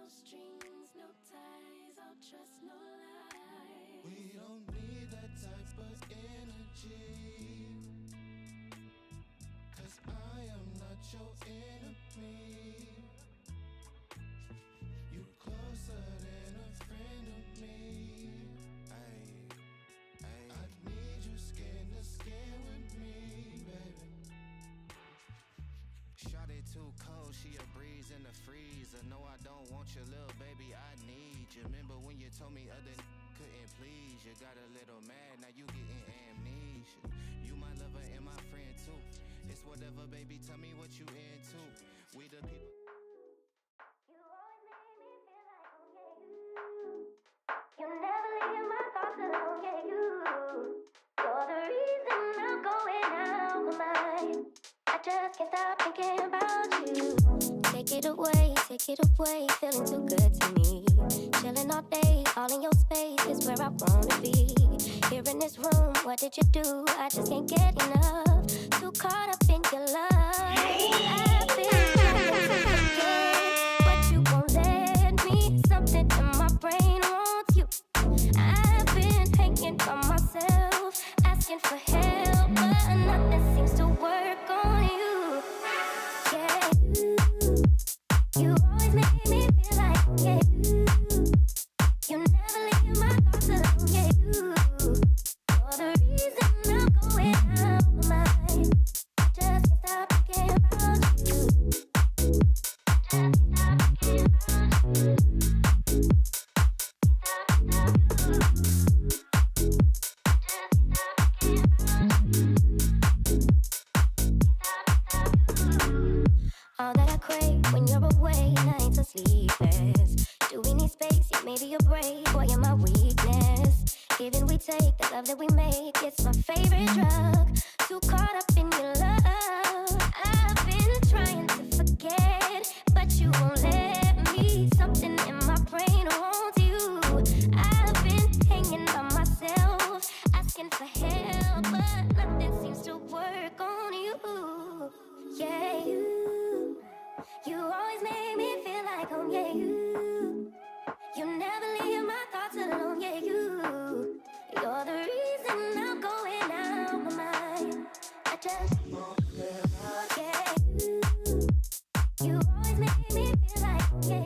strings, no ties, all trust, no lies. We don't need that type of energy, 'cause I am not your enemy. You closer than a friend of me. I need you skin to skin with me, baby. Shawty too cold, she a breeze in the freezer. No, I don't want your little baby, I need you. Remember when you told me other couldn't please you? Got a little mad, now you getting amnesia. You my lover and my friend too. It's whatever, baby, tell me what you into. We the people. You always make me feel like, oh yeah, you never leave my thoughts alone, yeah, you're the reason I'm going out my mind. I just can't stop thinking about you. Take it away, feeling too good to me. Chilling all day, all in your space is where I wanna be. Here in this room, what did you do? I just can't get enough. Too caught up in your love. I've been trying to forget, but you won't let me. Something in my brain wants you. I've been hanging by myself, asking for help, but nothing seems to work on you. Yeah, you always make me feel like, yeah, you never leave my thoughts alone, yeah, you're the reason I'm going out my mind. I just can't stop thinking about you. Just can't stop thinking about you. All that I crave when you're away, nights are sleepless. Do we need space? Yeah, maybe a break. Boy, you're my weakness. Giving we take, the love that we make, it's my favorite drug. Too caught up in your love. I've been trying to forget, but you won't let me. Something in my brain wants you. I've been hanging by myself, asking for help, but nothing seems to work on you. Yeah, you always make me feel like, oh yeah, you never leave my thoughts alone, yeah, you're the reason I'm going out my mind. I just won't live out, yeah, you always make me feel like, yeah.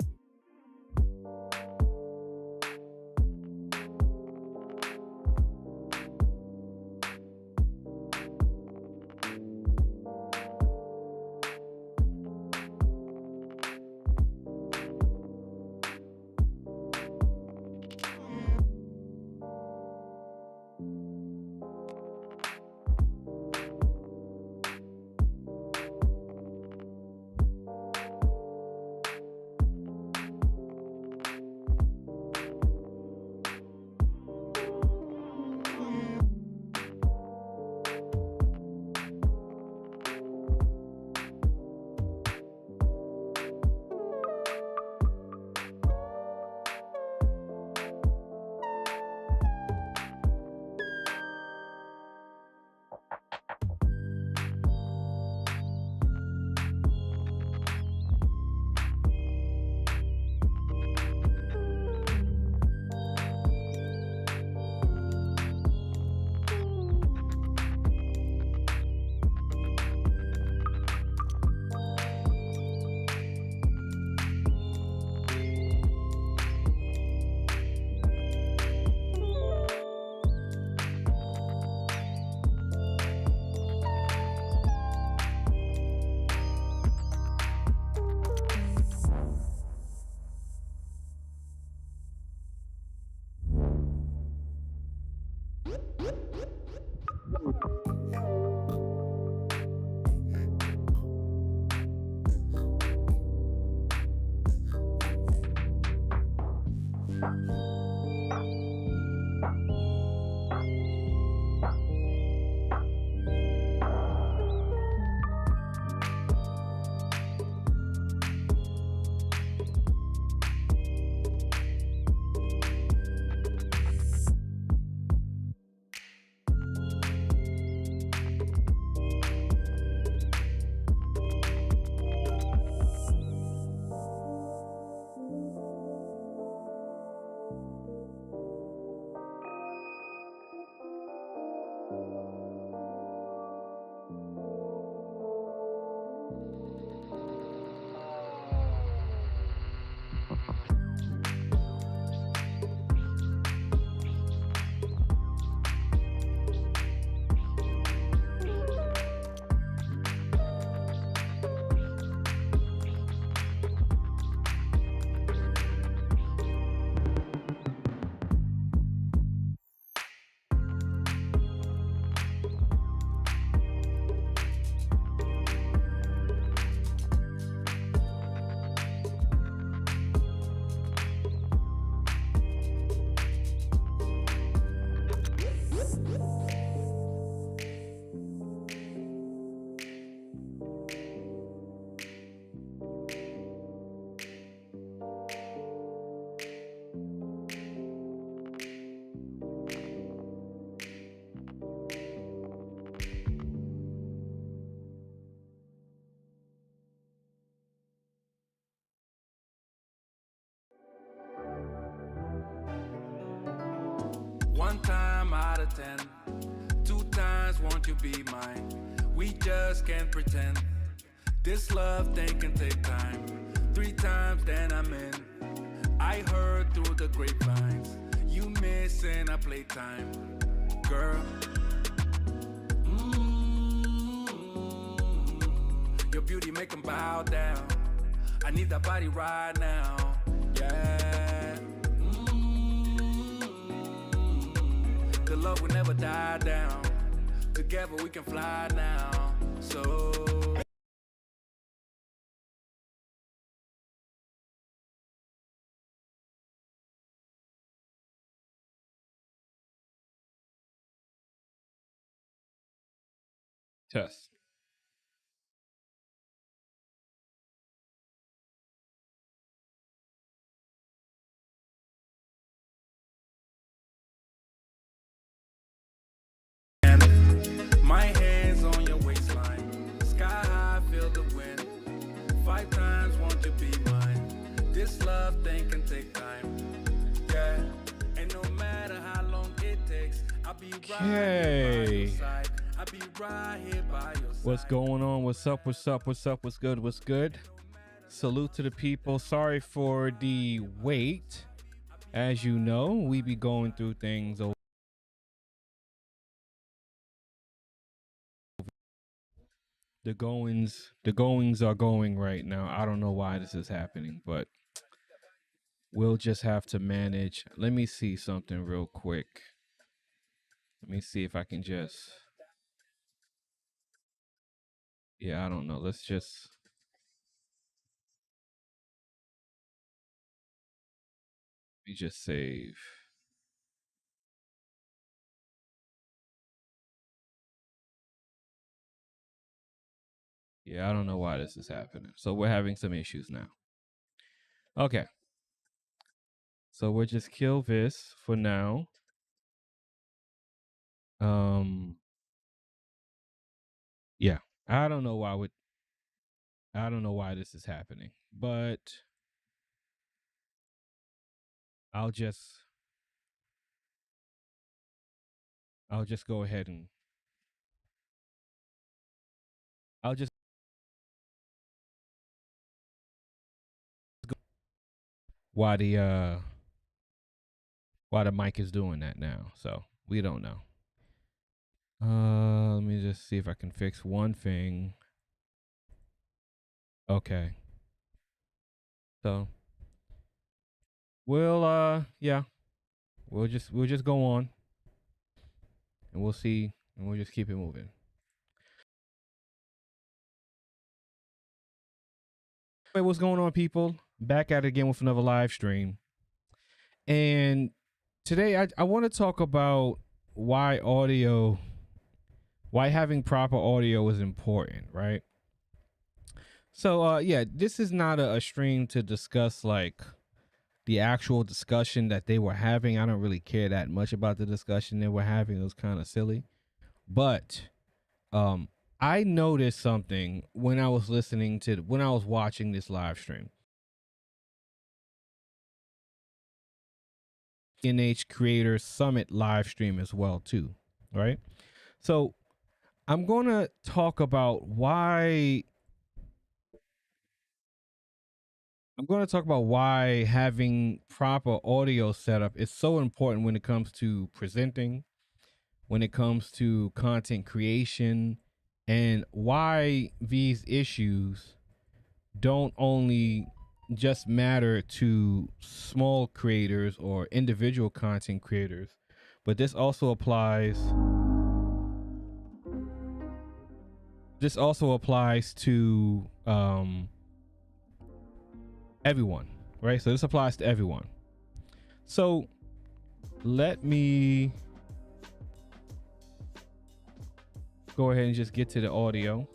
of 10. 2 times, won't you be mine? We just can't pretend. This love thing can take time. 3 times, then I'm in. I heard through the grapevines, you missing a playtime, girl. Your beauty make them bow down. I need that body right now, yeah. The love will never die down. Together we can fly now, so. Test. My hands on your waistline, sky high, feel the wind. 5 times, won't you be mine? This love thing can take time, yeah. And no matter how long it takes, I'll be right here by your side. I'll be right here by your side. What's going on? What's up? What's up? What's up? What's good? What's good? Salute to the people. Sorry for the wait. As you know, we be going through things over. The goings are going right now. I don't know why this is happening, but we'll just have to manage. Let me see something real quick. Let me see if I can just. Yeah, I don't know. Let me just save. Yeah, I don't know why this is happening. So we're having some issues now. Okay. So we'll just kill this for now. Yeah. I don't know why this is happening, but I'll just go ahead and I'll just go why the mic is doing that now. So we don't know. Let me just see if I can fix one thing. Okay. So we'll just go on and we'll see and we'll just keep it moving. Hey, what's going on, people? Back at it again with another live stream. And today I want to talk about why having proper audio is important, right? So yeah, this is not a stream to discuss like the actual discussion that they were having. I don't really care that much about the discussion they were having. It was kind of silly. But I noticed something when I was watching this live stream. NH Creator Summit live stream as well too, right? So I'm going to talk about why having proper audio setup is so important when it comes to presenting, when it comes to content creation, and why these issues don't only just matter to small creators or individual content creators, but this also applies to everyone, right? So this applies to everyone. So let me go ahead and just get to the audio.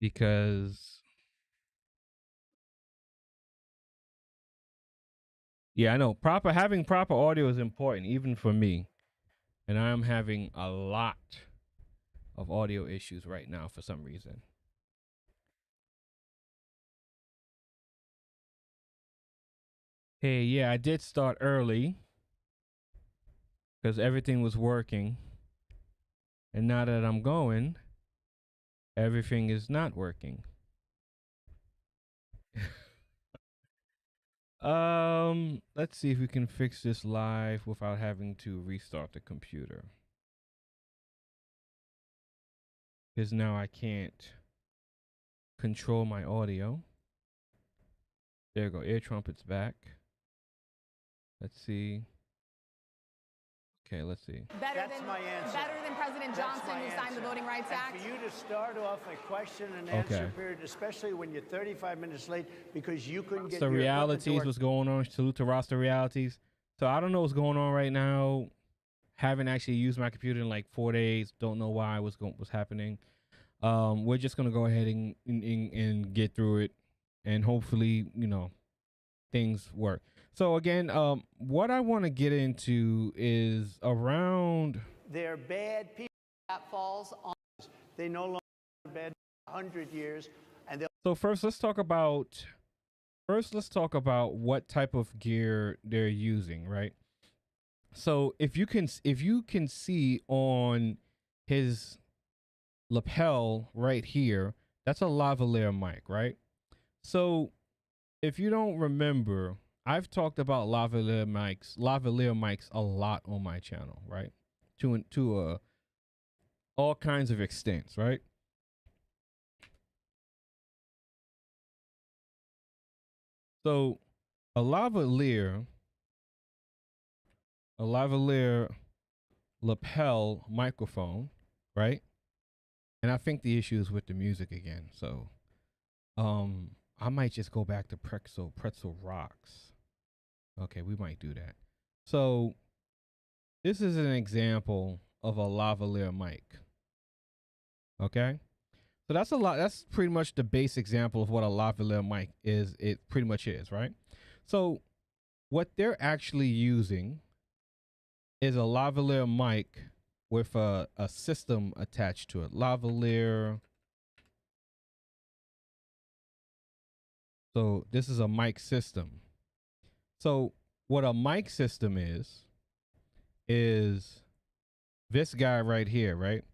because yeah, I know having proper audio is important even for me, and I am having a lot of audio issues right now for some reason. Hey, yeah, I did start early because everything was working, and now that I'm going, everything is not working. Let's see if we can fix this live without having to restart the computer. Because now I can't control my audio. There you go. Ear trumpet's back. Let's see. Okay, let's see. Better than President Johnson, who signed the Voting Rights Act. For you to start off a question and answer period, especially when you're 35 minutes late because you couldn't get your realities, what's going on? Salute to Roster Realities. So I don't know what's going on right now. Haven't actually used my computer in like 4 days. Don't know why what's happening. We're just gonna go ahead and get through it, and hopefully, you know, things work. So again, what I want to get into is around. They're bad people. That falls on. They no longer are bad 100 years, and So first, let's talk about what type of gear they're using, right? So if you can see on his lapel right here, that's a lavalier mic, right? So if you don't remember, I've talked about lavalier mics a lot on my channel, right? To all kinds of extents, right? So a lavalier lapel microphone, right? And I think the issue is with the music again. So I might just go back to Pretzel Rocks. Okay, we might do that. So this is an example of a lavalier mic. Okay? So that's pretty much the base example of what a lavalier mic is. It pretty much is, right? So what they're actually using is a lavalier mic with a system attached to it. Lavalier. So this is a mic system. So what a mic system is this guy right here, right?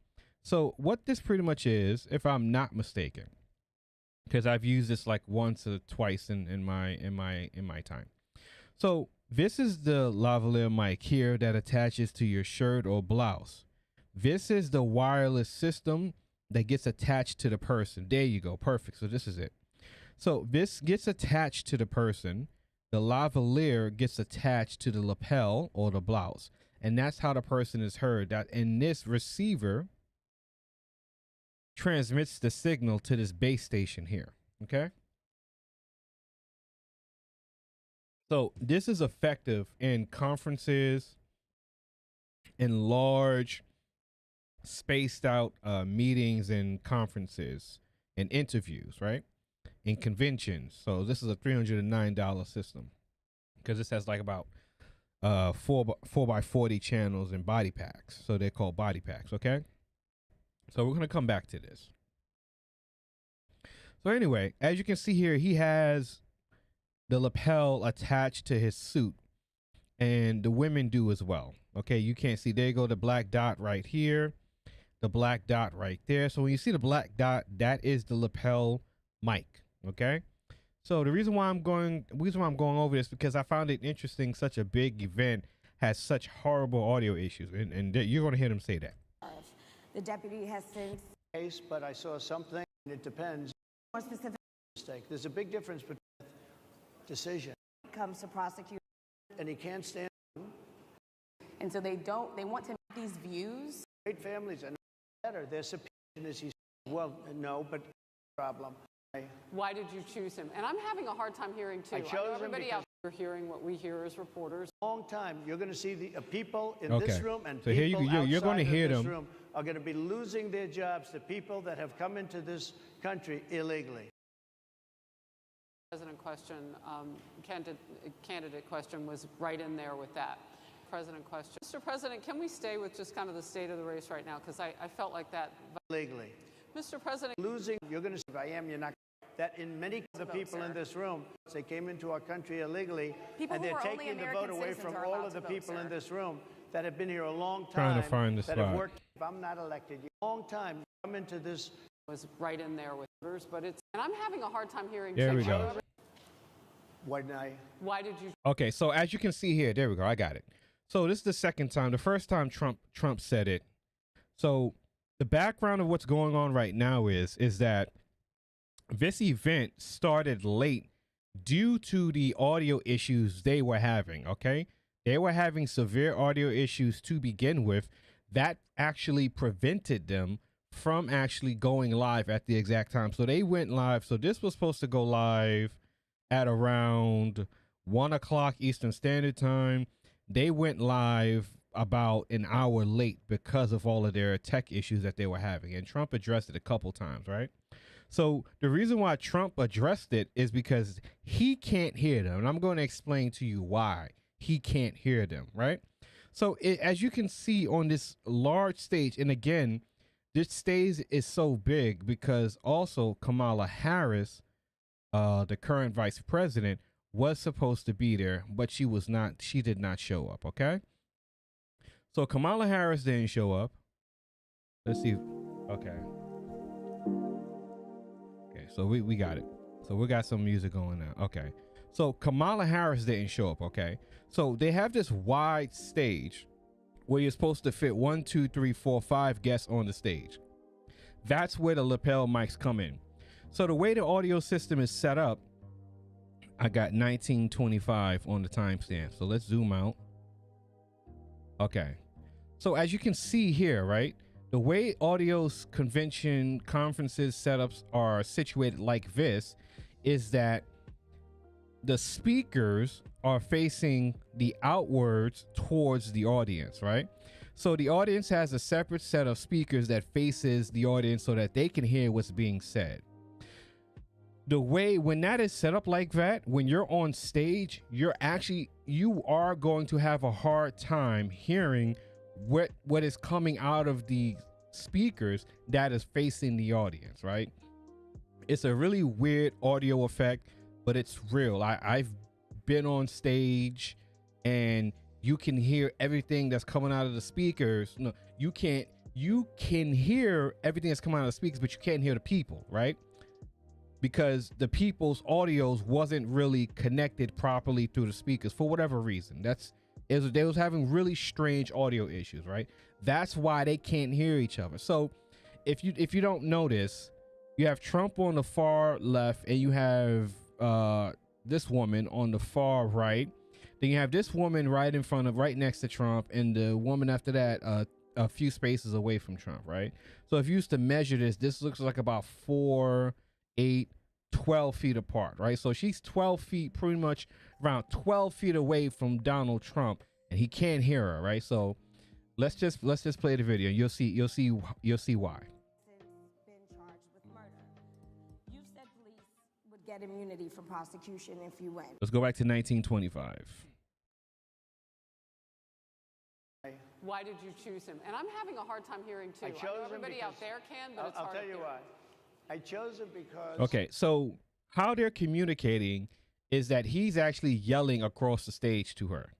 So what this pretty much is, if I'm not mistaken, because I've used this like once or twice in my time. So this is the lavalier mic here that attaches to your shirt or blouse. This is the wireless system that gets attached to the person. There you go. Perfect. So this is it. So this gets attached to the person. The lavalier gets attached to the lapel or the blouse. And that's how the person is heard. And this receiver transmits the signal to this base station here. Okay? So this is effective in conferences, in large spaced out meetings and conferences and interviews, right? In conventions. So this is a $309 system because this has like about 4x40 channels and body packs. So they're called body packs. Okay. So we're going to come back to this. So anyway, as you can see here, he has the lapel attached to his suit, and the women do as well. Okay. You can't see, there you go, the black dot right here, the black dot right there. So when you see the black dot, that is the lapel mic. Okay. So the reason why I'm going over this because I found it interesting. Such a big event has such horrible audio issues, and you're going to hear them say that. The deputy has since. case, but I saw something, and it depends. More specific. Mistake. There's a big difference between decision. Comes to prosecute. And he can't stand. And so they want to make these views. Great families are better. Their subpoena is he. Well, no, but problem. Why did you choose him? And I'm having a hard time hearing too. I chose him everybody out there hearing what we hear as reporters. Long time. You're going to see the people in Okay. this room and So people here you're going to outside hear of this them. room are going to be losing their jobs. The people that have come into this country illegally. President question, candidate question was right in there with that. President question. Mr. President, can we stay with just kind of the state of the race right now? Because I felt like that. Legally. Mr. President. Losing, you're going to say, if I am, you're not. That in many of the people in this room, they came into our country illegally, and they're taking the vote away from all of the people in this room that have been here a long time, trying to find the that spot. have worked. If I'm not elected, a long time, come into this. Was right in there with voters, but it's, and I'm having a hard time hearing. There we go. Why did you? Okay, so as you can see here, there we go. I got it. So this is the second time. The first time Trump said it. So the background of what's going on right now is that this event started late due to the audio issues they were having. Okay, they were having severe audio issues to begin with. That actually prevented them from actually going live at the exact time. So they went live. So this was supposed to go live at around 1 o'clock Eastern Standard Time. They went live about an hour late because of all of their tech issues that they were having. And Trump addressed it a couple times, right? So the reason why Trump addressed it is because he can't hear them. And I'm going to explain to you why he can't hear them, right? So as you can see on this large stage, and again, this stage is so big because also Kamala Harris, the current vice president, was supposed to be there, but she was not. She did not show up. Okay. So Kamala Harris didn't show up. Let's see. Okay. Okay. So we got it. So we got some music going now. Okay. So Kamala Harris didn't show up. Okay. So they have this wide stage where you're supposed to fit 1, 2, 3, 4, 5 guests on the stage. That's where the lapel mics come in. So the way the audio system is set up, I got 1925 on the timestamp. So let's zoom out. Okay. So as you can see here, right, the way audio's convention conferences setups are situated like this is that the speakers are facing the outwards towards the audience, right? So the audience has a separate set of speakers that faces the audience so that they can hear what's being said. The way when that is set up like that, when you're on stage, you are going to have a hard time hearing what is coming out of the speakers that is facing the audience, right? It's a really weird audio effect, but it's real. I've been on stage and you can hear everything that's coming out of the speakers. No, you can't. You can hear everything that's coming out of the speakers, but you can't hear the people, right? Because the people's audios wasn't really connected properly through the speakers for whatever reason. They was having really strange audio issues, right? That's why they can't hear each other. So if you don't notice, you have Trump on the far left and you have this woman on the far right. Then you have this woman right next to Trump, and the woman after that a few spaces away from Trump, right? So if you used to measure this looks like about 4, 8, 12 feet apart, right? So she's 12 feet, pretty much around 12 feet away from Donald Trump, and he can't hear her, right? So let's just play the video. You'll see why. Been charged with murder. You said police would get immunity from prosecution if you win. Let's go back to 1925. Why did you choose him? And I'm having a hard time hearing too. I know everybody out there can, but it's hard. I'll tell you why. I chose him because. Okay, so how they're communicating is that he's actually yelling across the stage to her,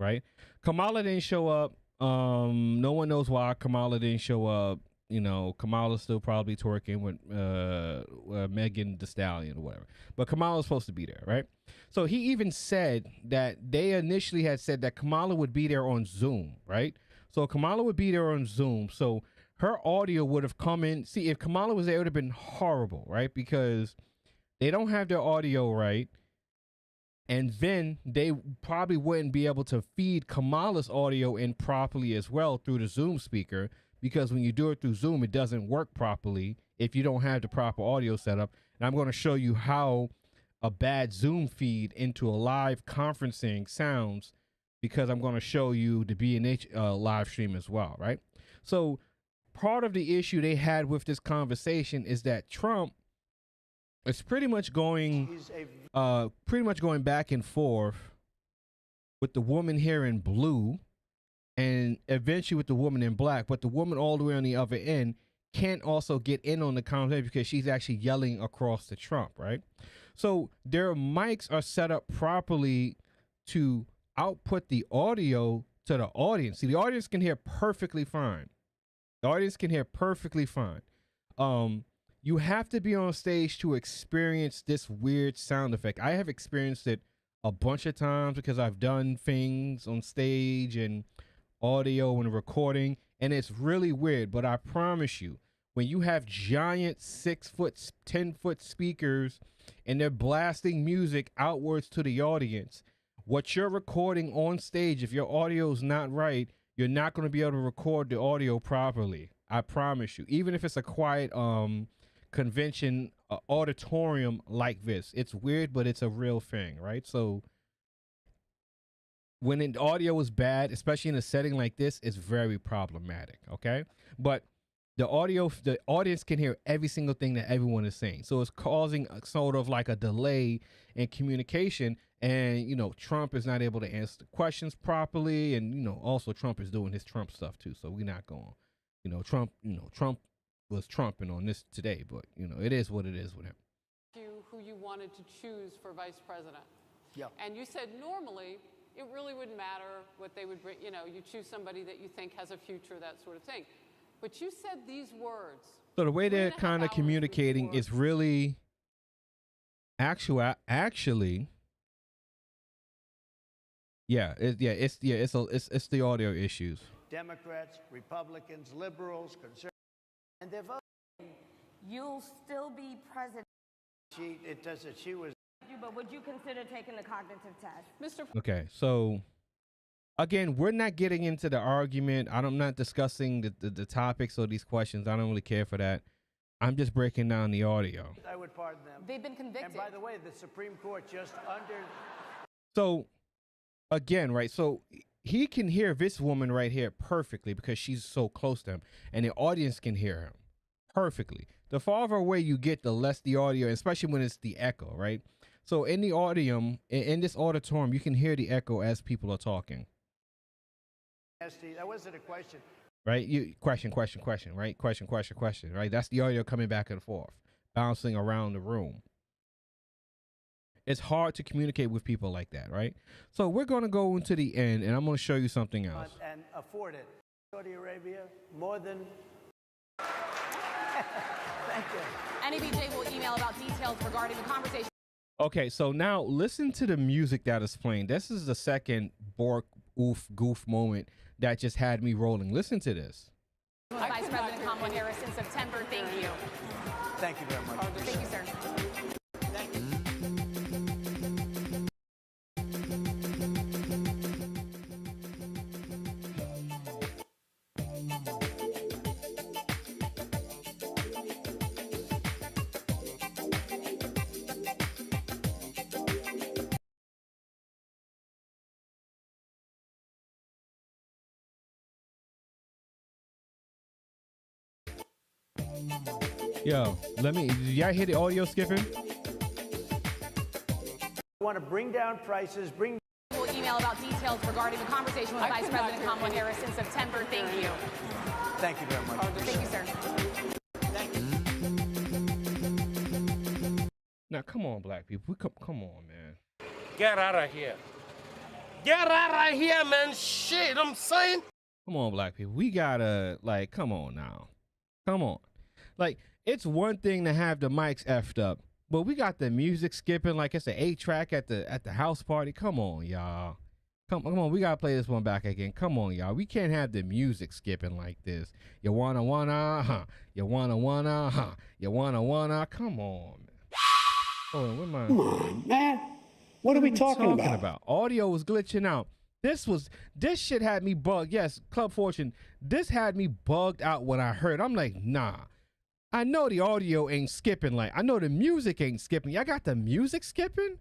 right? Kamala didn't show up. No one knows why Kamala didn't show up. You know, Kamala's still probably twerking with Megan Thee Stallion or whatever. But Kamala's supposed to be there, right? So he even said that they initially had said that Kamala would be there on Zoom, right? So Kamala would be there on Zoom. So her audio would have come in. See, if Kamala was there, it would have been horrible, right? Because they don't have their audio right. And then they probably wouldn't be able to feed Kamala's audio in properly as well through the Zoom speaker. Because when you do it through Zoom, it doesn't work properly if you don't have the proper audio setup. And I'm going to show you how a bad Zoom feed into a live conferencing sounds, because I'm going to show you the B&H live stream as well, right? So part of the issue they had with this conversation is that Trump It's pretty much going back and forth with the woman here in blue and eventually with the woman in black, but the woman all the way on the other end can't also get in on the conversation because she's actually yelling across the Trump, right? So their mics are set up properly to output the audio to the audience. See, the audience can hear perfectly fine. The audience can hear perfectly fine. You have to be on stage to experience this weird sound effect. I have experienced it a bunch of times because I've done things on stage and audio and recording, and it's really weird. But I promise you, when you have giant 6-foot, 10-foot speakers and they're blasting music outwards to the audience, what you're recording on stage, if your audio is not right, you're not going to be able to record the audio properly. I promise you. Even if it's a quiet convention auditorium like this, it's weird, but it's a real thing, right? So when the audio is bad, especially in a setting like this, it's very problematic, okay? But the audience can hear every single thing that everyone is saying. So it's causing a sort of like a delay in communication. And, you know, Trump is not able to answer the questions properly. And, you know, also Trump is doing his Trump stuff too. So we're not going, Trump was trumping on this today. But, it is what it is with him. Who you wanted to choose for vice president. Yeah. And you said normally it really wouldn't matter what they would bring. You choose somebody that you think has a future, that sort of thing. But you said these words. So the way they're kind of communicating is really actually. It's the audio issues. Democrats, Republicans, liberals, conservatives, and they're voting. You'll still be president. She was. But would you consider taking the cognitive test? Okay, so again, we're not getting into the argument. I'm not discussing the topics or these questions. I don't really care for that. I'm just breaking down the audio. I would pardon them. They've been convicted. And by the way, the Supreme Court just under. So again, right? So he can hear this woman right here perfectly because she's so close to him, and the audience can hear him perfectly. The farther away you get, the less the audio, especially when it's the echo, right? So in the audium, in this auditorium, you can hear the echo as people are talking. That wasn't a question. Right? Question, right? Question, right? That's the audio coming back and forth, bouncing around the room. It's hard to communicate with people like that, right? So we're going to go into the end, and I'm going to show you something else. And afford it. Saudi Arabia, more than... Thank you. NABJ will email about details regarding the conversation. Okay, so now listen to the music that is playing. This is the second Bork goof moment that just had me rolling. Listen to this. Vice President Kamala Harris in September. Thank you. Thank you very much. Thank you, sir. Yo, y'all hear the audio skipping? Want to bring down prices, We'll email about details regarding the conversation with Vice President Kamala Harris in September. Thank you. Thank you very much. Thank you, sir. Now, come on, black people. Come on, man. Get out of here. Get out of here, man. Shit, I'm saying. Come on, black people. We gotta, come on now. Come on. It's one thing to have the mics effed up, but we got the music skipping like it's an 8-track at the house party. Come on, y'all. Come on, we gotta play this one back again. Come on, y'all. We can't have the music skipping like this. You wanna, huh? You wanna, huh? You wanna. Come on, man. Hold on, Come on, man. What are we talking about? Audio was glitching out. This shit had me bugged. Yes, Club Fortune. This had me bugged out when I heard. I'm like, nah. I know the audio ain't skipping. I know the music ain't skipping. Y'all got the music skipping?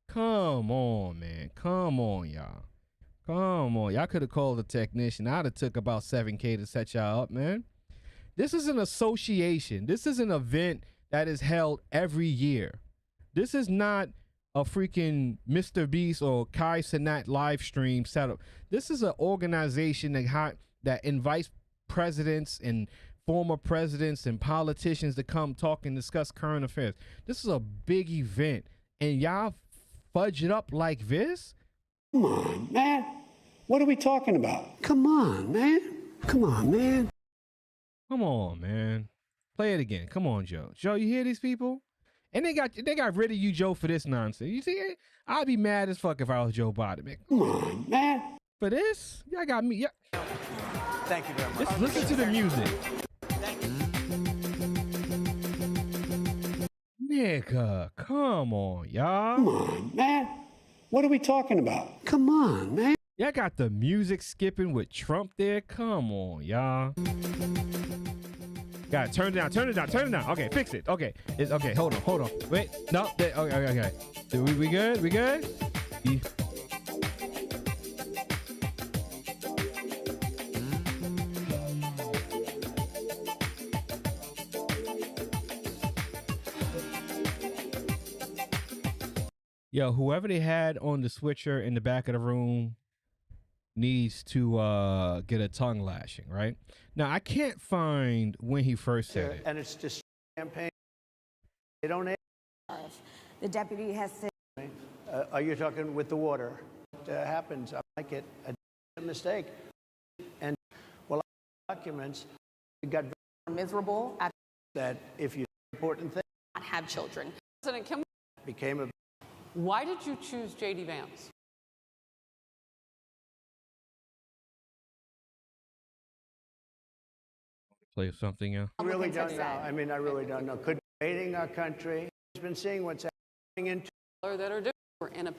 Come on, man. Come on, y'all. Come on. Y'all could have called a technician. I'd have took about $7K to set y'all up, man. This is an association. This is an event that is held every year. This is not a freaking Mr. Beast or Kai Cenat live stream setup. This is an organization that invites presidents and former presidents and politicians to come talk and discuss current affairs. This is a big event, and y'all fudge it up like this? Come on, man. What are we talking about? Come on, man. Come on, man. Come on, man. Play it again. Come on, Joe. Joe, you hear these people? And they got rid of you, Joe, for this nonsense. You see, I'd be mad as fuck if I was Joe Biden, man. Come on, man. For this? Y'all got me. Yeah. Thank you very much. Listen to the music. Nigga, come on, y'all. Come on, man. What are we talking about? Come on, man. Y'all got the music skipping with Trump there. Come on, y'all. Got it. Turn it down. Turn it down. Turn it down. Okay, fix it. Okay. It's okay. Hold on. Hold on. Wait. No. Okay. We good? We good? Yo, whoever they had on the switcher in the back of the room needs to get a tongue lashing, right? Now, I can't find when he first said it. And it's just campaign. They don't ask. The deputy has said. Are you talking with the water? It happens. I like it. A mistake. And well, documents got miserable at that if you important thing not have children. President, can we, became a. why did you choose J.D. Vance? Play something else. I really don't know. I mean, I really don't know. Could be invading our country. He's been seeing what's happening into That are different. We're in a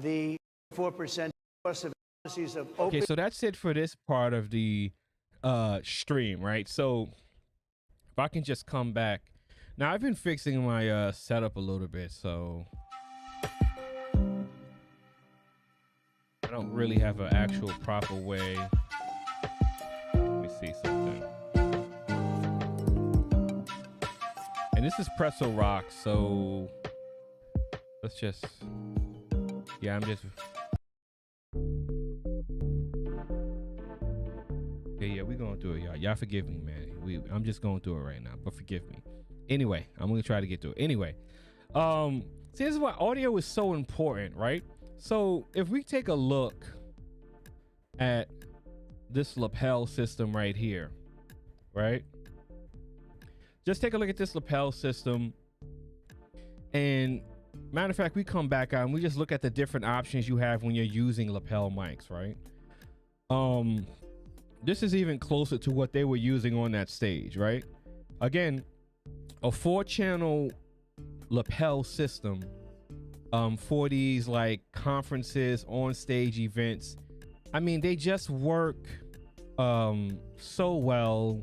the 4% cost of policies of open. Okay, so that's it for this part of the stream, right? So if I can just come back. Now, I've been fixing my setup a little bit, so I don't really have an actual proper way. Let me see something. And this is Pretzel Rock, so let's just, yeah, I'm just, yeah, we're going through it, y'all. Y'all forgive me, man. I'm just going through it right now, but forgive me. Anyway, I'm going to try to get through it. Anyway, see, this is why audio is so important, right? So if we take a look at this lapel system right here, right? Just take a look at this lapel system. And matter of fact, we come back out and we just look at the different options you have when you're using lapel mics, right? This is even closer to what they were using on that stage, right? Again, a 4-channel lapel system for these like conferences, on stage events. I mean, they just work so well,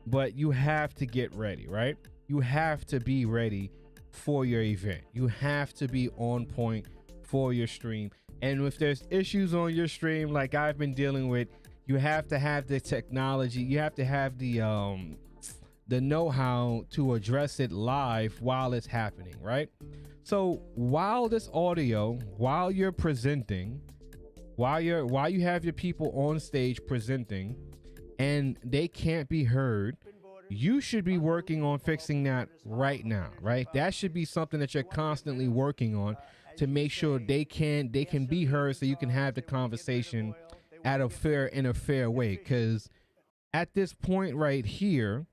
but you have to get ready, right? You have to be ready for your event. You have to be on point for your stream. And if there's issues on your stream like I've been dealing with, you have to have the technology. You have to have the know-how to address it live while it's happening, right? So while this audio, while you're presenting, while you have your people on stage presenting and they can't be heard, you should be working on fixing that right now, right? That should be something that you're constantly working on to make sure they can be heard, so you can have the conversation in a fair way. Because at this point right here,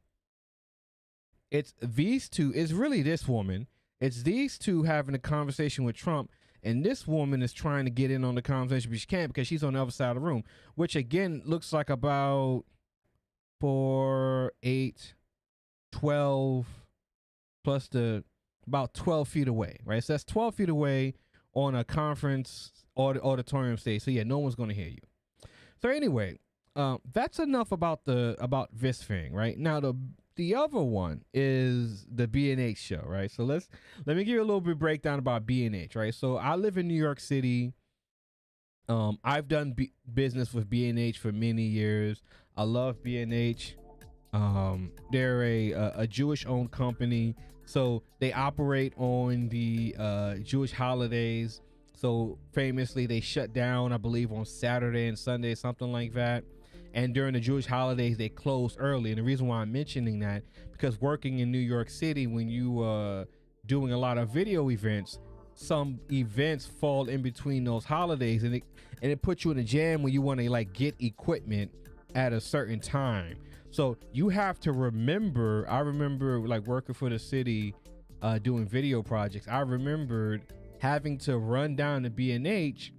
it's these two, it's really this woman, it's these two having a conversation with Trump, and this woman is trying to get in on the conversation, but she can't because she's on the other side of the room, which again looks like about 4, 8, 12 plus about 12 feet away, right? So that's 12 feet away on a conference auditorium stage. So yeah, no one's going to hear you. So anyway, that's enough about this thing, right? Now the other one is the B&H show, right? So let me give you a little bit breakdown about B&H, right? So I live in New York City. I've done business with B&H for many years. I love B&H. They're a Jewish-owned company, so they operate on the Jewish holidays. So famously, they shut down, I believe, on Saturday and Sunday, something like that. And during the Jewish holidays, they close early. And the reason why I'm mentioning that, because working in New York City, when you doing a lot of video events, some events fall in between those holidays, and it puts you in a jam when you want to like get equipment at a certain time. So you have to remember, I remember like working for the city, doing video projects. I remembered having to run down to B&H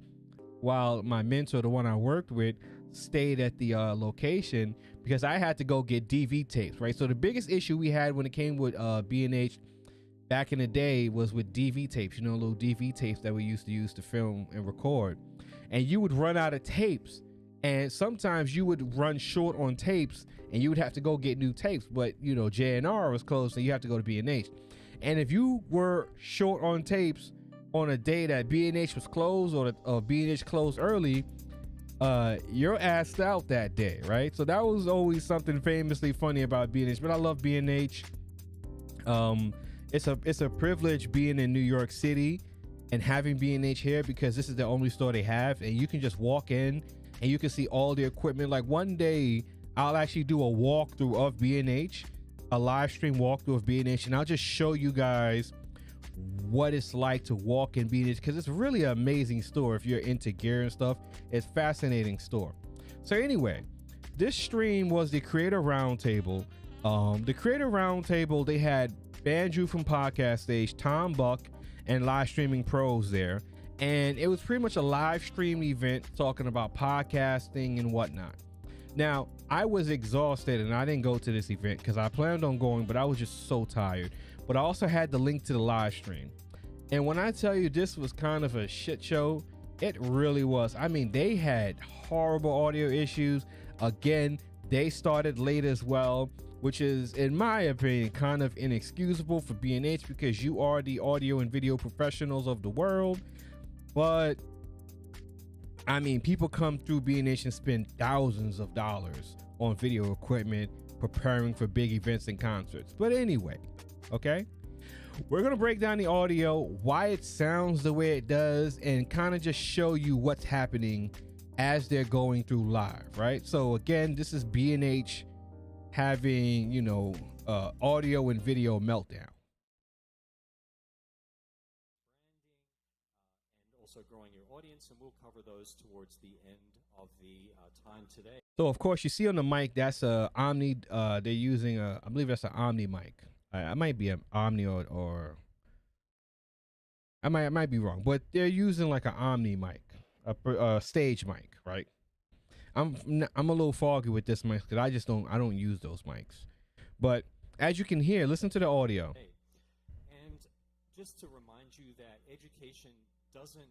while my mentor, the one I worked with, stayed at the location, because I had to go get DV tapes, right? So the biggest issue we had when it came with B&H back in the day was with DV tapes, you know, little DV tapes that we used to use to film and record. And you would run out of tapes, and sometimes you would run short on tapes and you would have to go get new tapes. But you know, JNR was closed, so you have to go to B&H. And if you were short on tapes on a day that B&H was closed, or B&H closed early, you're asked out that day, right? So that was always something famously funny about B&H. But I love B&H. It's a privilege being in New York City and having B&H here, because this is the only store they have, and you can just walk in and you can see all the equipment. Like one day I'll actually do a walkthrough of B&H, a live stream walkthrough of B&H, and I'll just show you guys what it's like to walk in B&H, because it's really an amazing store. If you're into gear and stuff, it's a fascinating store. So anyway, this stream was the Creator Roundtable. The Creator Roundtable, they had Bandrew from Podcast Stage, Tom Buck, and Live Streaming Pros there. And it was pretty much a live stream event talking about podcasting and whatnot. Now, I was exhausted and I didn't go to this event because I planned on going, but I was just so tired. But I also had the link to the live stream. And when I tell you this was kind of a shit show, it really was. I mean, they had horrible audio issues. Again, they started late as well, which is, in my opinion, kind of inexcusable for B&H, because you are the audio and video professionals of the world. But I mean, people come through B&H and spend thousands of dollars on video equipment preparing for big events and concerts. But anyway, okay, we're gonna break down the audio, why it sounds the way it does, and kind of just show you what's happening as they're going through live, right? So again, this is B&H having, you know, audio and video meltdown. Also growing your audience, and we'll cover those towards the end of the time today. So of course you see on the mic, that's a Omni, they're using I believe that's an Omni mic. I might be an Omni or I might be wrong, but they're using like an Omni mic, a stage mic, right? I'm a little foggy with this mic because I don't use those mics. But as you can hear, listen to the audio. And just to remind you that education doesn't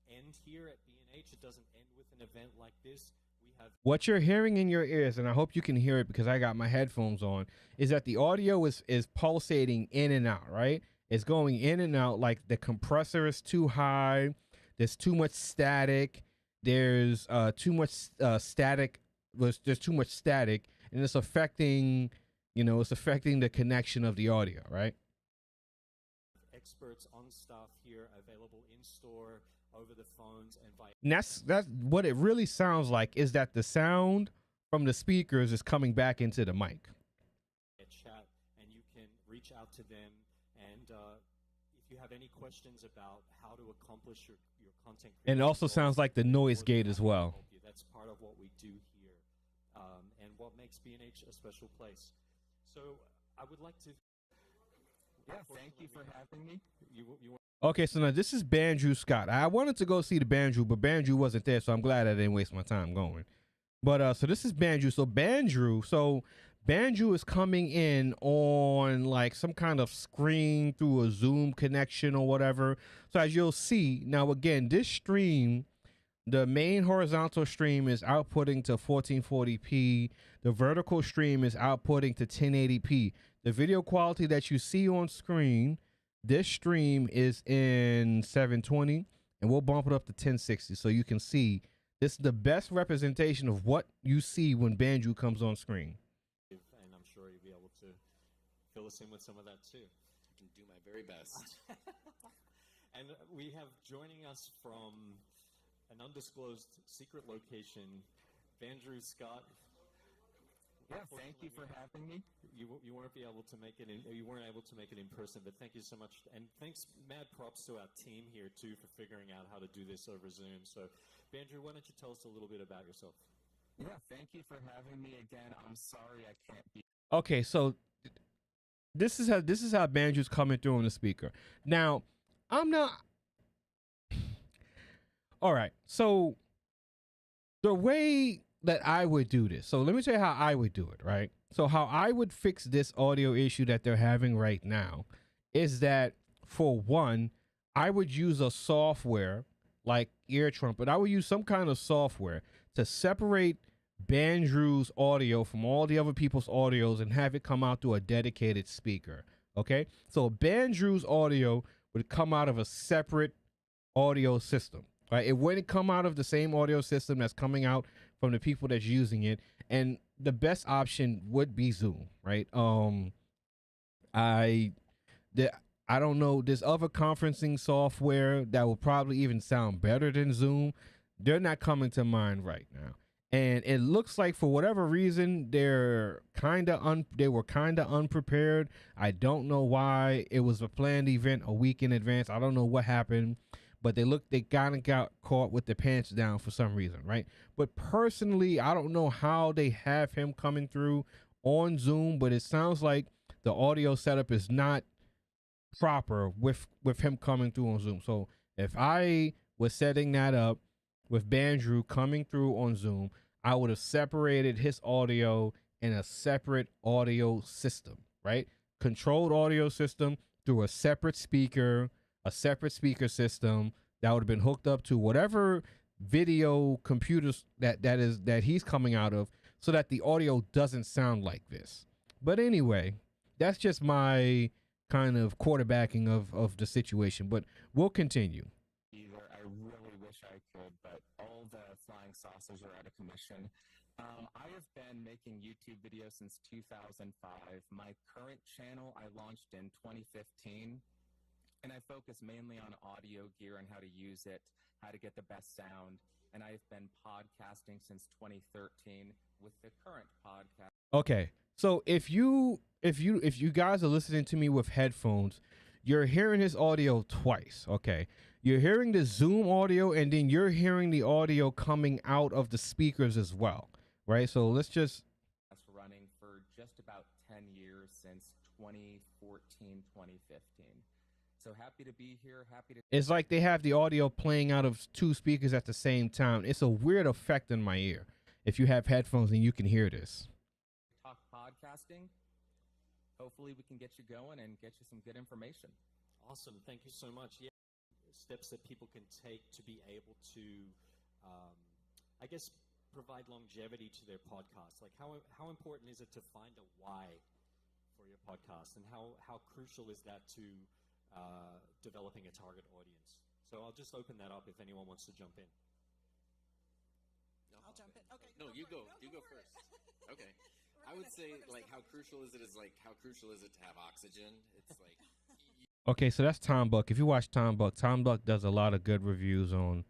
end here at B&H. It doesn't end with an event like this. We have what you're hearing in your ears, and I hope you can hear it because I got my headphones on, is that the audio is pulsating in and out, right? It's going in and out, like the compressor is too high. There's too much static. There's too much static. There's too much static, and it's affecting, it's affecting the connection of the audio, right? Experts on staff here available in store, over the phones, and via. And that's what it really sounds like, is that the sound from the speakers is coming back into the mic. Chat, and you can reach out to them, and if you have any questions about how to accomplish your content. And it also sounds like the noise gate as well. That's part of what we do here, and what makes B&H a special place. So I would like to. Yeah, thank you for having me. Okay, so now this is Bandrew Scott. I wanted to go see the Bandrew, but Bandrew wasn't there, so I'm glad I didn't waste my time going. But so this is Bandrew. So Bandrew is coming in on like some kind of screen through a Zoom connection or whatever. So as you'll see, now again, this stream, the main horizontal stream is outputting to 1440p. The vertical stream is outputting to 1080p. The video quality that you see on screen, this stream is in 720, and we'll bump it up to 1060 so you can see this is the best representation of what you see when Bandrew comes on screen. And I'm sure fill us in with some of that too. I can do my very best. And we have joining us from an undisclosed secret location, Andrew Scott. Yeah, thank you for having me. You weren't able to make it in person, but thank you so much. And thanks, mad props to our team here too for figuring out how to do this over Zoom. So, Andrew, why don't you tell us a little bit about yourself? Yeah, thank you for having me again. I'm sorry I can't be. Okay, so this is how Banju's coming through on the speaker. Now, I'm not. All right, so the way that I would do this. So let me tell you how I would do it, right? So how I would fix this audio issue that they're having right now is that, for one, I would use a software like Ear Trumpet. I would use some kind of software to separate Bandrew's audio from all the other people's audios and have it come out through a dedicated speaker, okay? So Bandrew's audio would come out of a separate audio system, right? It wouldn't come out of the same audio system that's coming out from the people that's using it. And the best option would be Zoom, right? I don't know, there's other conferencing software that will probably even sound better than Zoom. They're not coming to mind right now. And it looks like, for whatever reason, they were kind of unprepared. I don't know why. It was a planned event a week in advance. I don't know what happened, but they kind of got caught with their pants down for some reason, right? But personally, I don't know how they have him coming through on Zoom, but it sounds like the audio setup is not proper with him coming through on Zoom. So if I was setting that up with Bandrew coming through on Zoom, I would have separated his audio in a separate audio system, right? Controlled audio system through a separate speaker system that would have been hooked up to whatever video computers that he's coming out of, so that the audio doesn't sound like this. But anyway, that's just my kind of quarterbacking of the situation, but we'll continue. Either. I really wish I could, but all the flying saucers are out of commission. I have been making YouTube videos since 2005. My current channel I launched in 2015, and I focus mainly on audio gear and how to use it, how to get the best sound. And I've been podcasting since 2013 with the current podcast. Okay, so if you guys are listening to me with headphones, you're hearing his audio twice. Okay, you're hearing the Zoom audio, and then you're hearing the audio coming out of the speakers as well, right? So let's just. That's running for just about 10 years, since 2014, 2015. So happy to be here. Happy to. It's like they have the audio playing out of two speakers at the same time. It's a weird effect in my ear. If you have headphones and you can hear this. Talk podcasting. Hopefully we can get you going and get you some good information. Awesome. Thank you so much. Yeah, steps that people can take to be able to, I guess, provide longevity to their podcast. Like how important is it to find a why for your podcast, and how crucial is that to developing a target audience? So I'll just open that up if anyone wants to jump in. I'll jump in. Okay. No, you go. You go first. Okay. I would say, like, how crucial is it to have oxygen? It's like. Okay, so that's Tom Buck. If you watch Tom Buck does a lot of good reviews on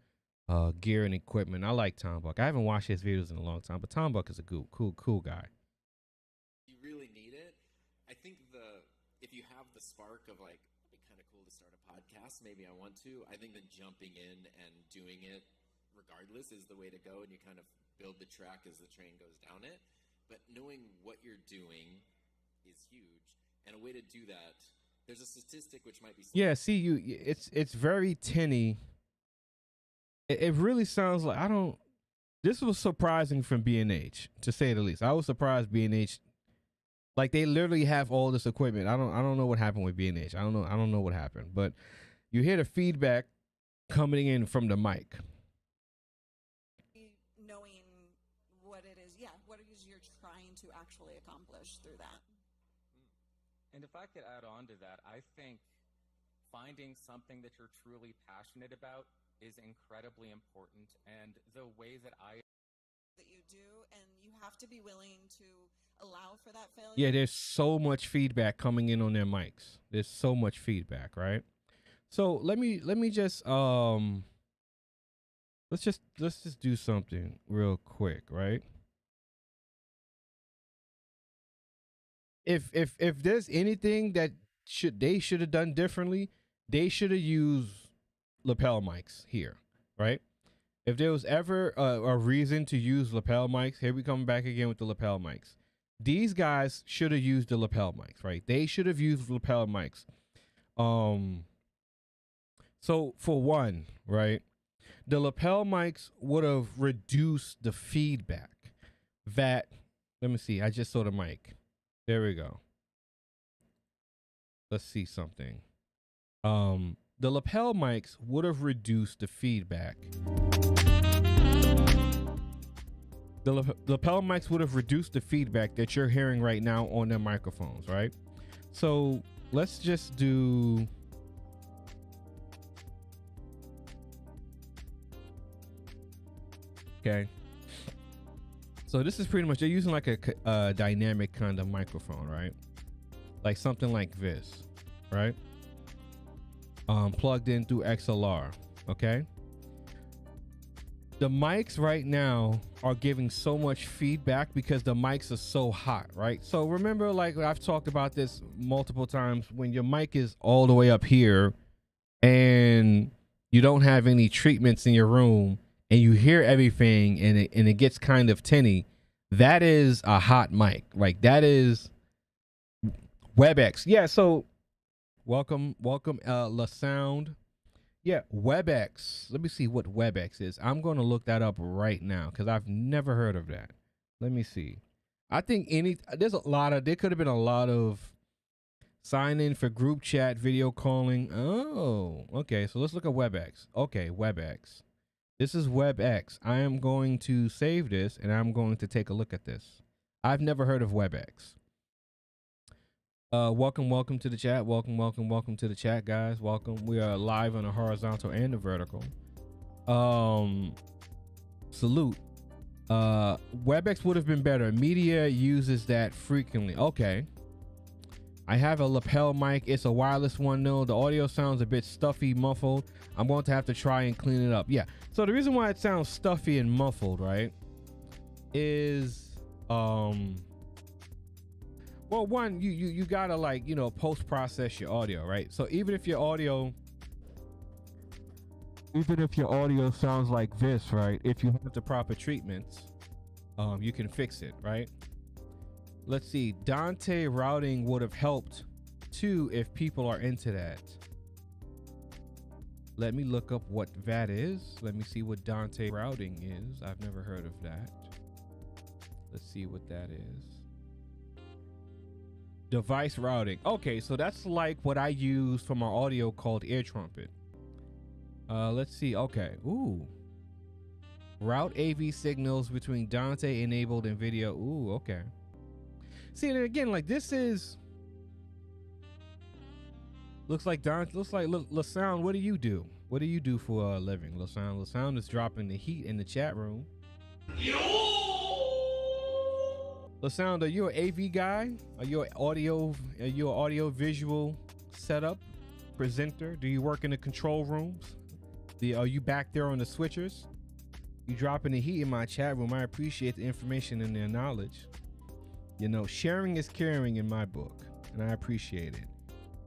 gear and equipment. I like Tom Buck. I haven't watched his videos in a long time, but Tom Buck is a cool guy. You really need it. I think if you have the spark of, like, it'd be kind of cool to start a podcast, maybe I want to. I think that jumping in and doing it regardless is the way to go, and you kind of build the track as the train goes down it. But knowing what you're doing is huge, and a way to do that. There's a statistic which might be. Yeah, see, it's very tinny. It really sounds like This was surprising from B&H, to say the least. I was surprised B&H, like, they literally have all this equipment. I don't know what happened with B&H. I don't know what happened, but you hear the feedback coming in from the mic. Knowing what it is, what it is you're trying to actually accomplish through that. And if I could add on to that, I think finding something that you're truly passionate about is incredibly important. And the way that I that you do, and you have to be willing to allow for that failure. Yeah, there's so much feedback coming in on their mics. There's so much feedback, right? So let me just let's just do something real quick, right? If there's anything that they should have done differently, they should have used lapel mics here, right? If there was ever a reason to use lapel mics, here we come back again with the lapel mics. These guys should have used the lapel mics, right? They should have used lapel mics. So for one, right, the lapel mics would have reduced the feedback that, let me see, I just saw the mic. There we go. Let's see something. The lapel mics would have reduced the feedback. The lapel mics would have reduced the feedback that you're hearing right now on their microphones, right? So let's just do. Okay. So this is pretty much, they're using like a dynamic kind of microphone, right? Like something like this, right? Plugged in through XLR, okay? The mics right now are giving so much feedback because the mics are so hot, right? So remember, like I've talked about this multiple times, when your mic is all the way up here and you don't have any treatments in your room and you hear everything and it gets kind of tinny, that is a hot mic. Like that is WebEx. Yeah, so welcome La Sound. Yeah, WebEx. Let me see what WebEx is. I'm going to look that up right now because I've never heard of that. Let me see. I think there could have been a lot of sign in for group chat, video calling. Oh, okay. So let's look at WebEx. Okay, WebEx. This is WebEx. I am going to save this and I'm going to take a look at this. I've never heard of WebEx. Welcome to the chat. Welcome to the chat, guys. Welcome. We are live on the horizontal and the vertical. Salute. WebEx would have been better. Media uses that frequently. Okay. I have a lapel mic. It's a wireless one though. The audio sounds a bit stuffy, muffled. I'm going to have to try and clean it up. Yeah. So the reason why it sounds stuffy and muffled, right, is well, one, you gotta, like, you know, post process your audio, right? So even if your audio sounds like this, right, if you have the proper treatments, you can fix it, right? Let's see, Dante routing would have helped too if people are into that. Let me look up what that is. Let me see what Dante routing is. I've never heard of that. Let's see what that is. Device routing. Okay, so that's like what I use for my audio called Ear Trumpet. Let's see. Okay. Ooh. Route AV signals between Dante enabled and video. Ooh, okay. See, and again, like this is looks like LaSound. What do you do? What do you do for a living, LaSound? LaSound is dropping the heat in the chat room. LaSound, are you an AV guy? Are you an audio visual setup presenter? Do you work in the control rooms? Are you back there on the switchers? You dropping the heat in my chat room. I appreciate the information and the knowledge. You know, sharing is caring in my book, and I appreciate it.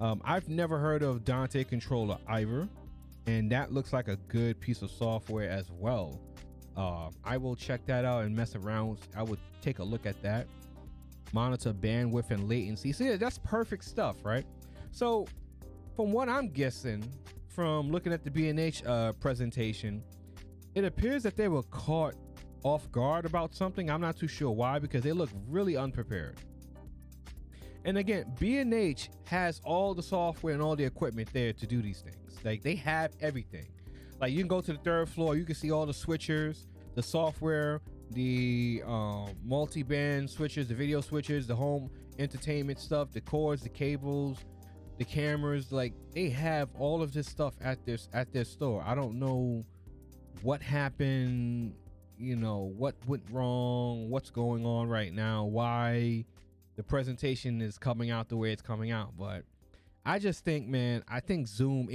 I've never heard of Dante Controller either, and that looks like a good piece of software as well. I will check that out and mess around. I would take a look at that. Monitor bandwidth and latency. See, that's perfect stuff, right? So from what I'm guessing from looking at the B&H presentation, it appears that they were caught off guard about something. I'm not too sure why, because they look really unprepared. And again, B&H has all the software and all the equipment there to do these things. Like, they have everything. Like, you can go to the third floor, you can see all the switchers, the software, the multi-band switchers, the video switchers, the home entertainment stuff, the cords, the cables, the cameras. Like, they have all of this stuff at their store. I don't know what happened you know, what went wrong, what's going on right now, why the presentation is coming out the way it's coming out. But I just think, man, I think Zoom,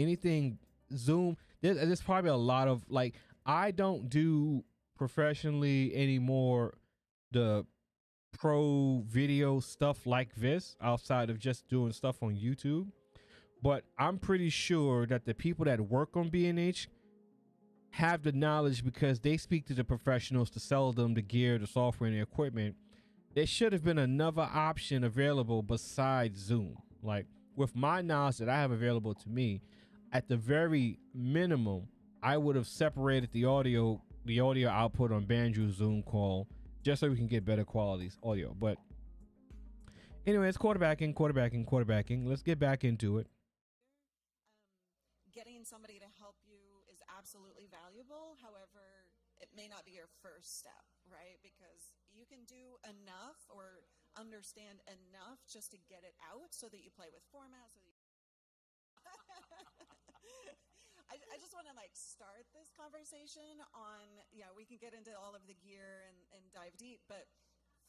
there's probably a lot of, like, I don't do professionally anymore the pro video stuff like this outside of just doing stuff on YouTube. But I'm pretty sure that the people that work on B&H have the knowledge, because they speak to the professionals to sell them the gear, the software, and the equipment. There should have been another option available besides Zoom. Like, with my knowledge that I have available to me, at the very minimum, I would have separated the audio output on Banjo's Zoom call just so we can get better quality audio. But anyways, quarterbacking. Let's get back into it. Getting somebody to help you is absolutely valuable. However, it may not be your first step, right? Because you can do enough or understand enough just to get it out so that you play with formats. I just want to like start this conversation on, yeah, we can get into all of the gear and dive deep, but